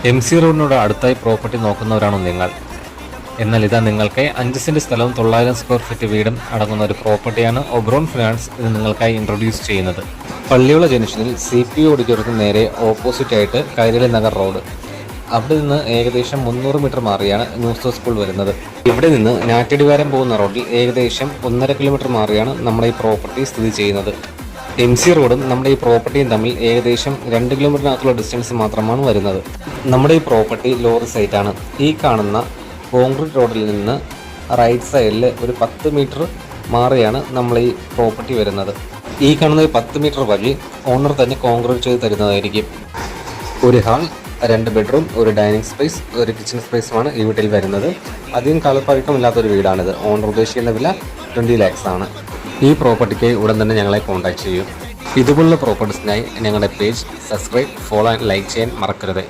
MC റോഡിനോട് അടുത്തായി property നോക്കുന്നവരാണോ നിങ്ങൾ? എന്നാൽ ഇതാ നിങ്ങൾക്ക് 5 സെന്റ് സ്ഥലവും 900 സ്ക്വയർ ഫീറ്റ് വീടും അടങ്ങുന്ന ഒരു പ്രോപ്പർട്ടിയാണ് ഒബ്രോൺ ഫിനാൻസ് ഇത് നിങ്ങൾക്കായി ഇൻട്രൊഡ്യൂസ് ചെയ്യുന്നത്. പള്ളിയോള ജംഗ്ഷനിൽ CPO ഓഡിറ്റോറിയത്തിന് നേരെ ഓപ്പോസിറ്റ് ആയിട്ട് കൈരളി നഗർ റോഡ്. അവിടെ നിന്ന് ഏകദേശം 300 മീറ്റർ മാറിയാണ് ന്യൂസ് സ്കൂൾ വരുന്നത്. ഇവിടെ നിന്ന് ഞാറ്റടിവാരം പോകുന്ന റോഡിൽ ഏകദേശം 1.5 കിലോമീറ്റർ മാറിയാണ് നമ്മുടെ ഈ പ്രോപ്പർട്ടി സ്ഥിതി ചെയ്യുന്നത്. MC റോഡും നമ്മുടെ ഈ പ്രോപ്പർട്ടിയും തമ്മിൽ ഏകദേശം 2 കിലോമീറ്ററിനകത്തുള്ള ഡിസ്റ്റൻസ് മാത്രമാണ് വരുന്നത്. നമ്മുടെ ഈ പ്രോപ്പർട്ടി ലോറി സൈറ്റാണ്. ഈ കാണുന്ന കോൺക്രീറ്റ് റോഡിൽ നിന്ന് റൈറ്റ് സൈഡിൽ ഒരു 10 മീറ്റർ മാറിയാണ് നമ്മൾ ഈ പ്രോപ്പർട്ടി വരുന്നത്. ഈ കാണുന്ന 10 മീറ്റർ വഴി ഓണർ തന്നെ കോൺക്രീറ്റ് ചെയ്ത് തരുന്നതായിരിക്കും. ഒരു ഹാൾ, 2 ബെഡ്റൂം, ഒരു ഡൈനിങ് സ്പേസ്, ഒരു കിച്ചൺ സ്പേസുമാണ് ഈ വീട്ടിൽ വരുന്നത്. അധികം കാലപ്പഴക്കമില്ലാത്തൊരു വീടാണിത്. ഓണർ ഉദ്ദേശിക്കുന്ന വില 20 lakhs ആണ്. ഈ പ്രോപ്പർട്ടിക്ക് ഉടൻ തന്നെ ഞങ്ങളെ കോൺടാക്ട് ചെയ്യും. ഇതുപോലുള്ള പ്രോപ്പർട്ടീസിനായി ഞങ്ങളുടെ page subscribe, follow and like ചെയ്യാൻ മറക്കരുത്.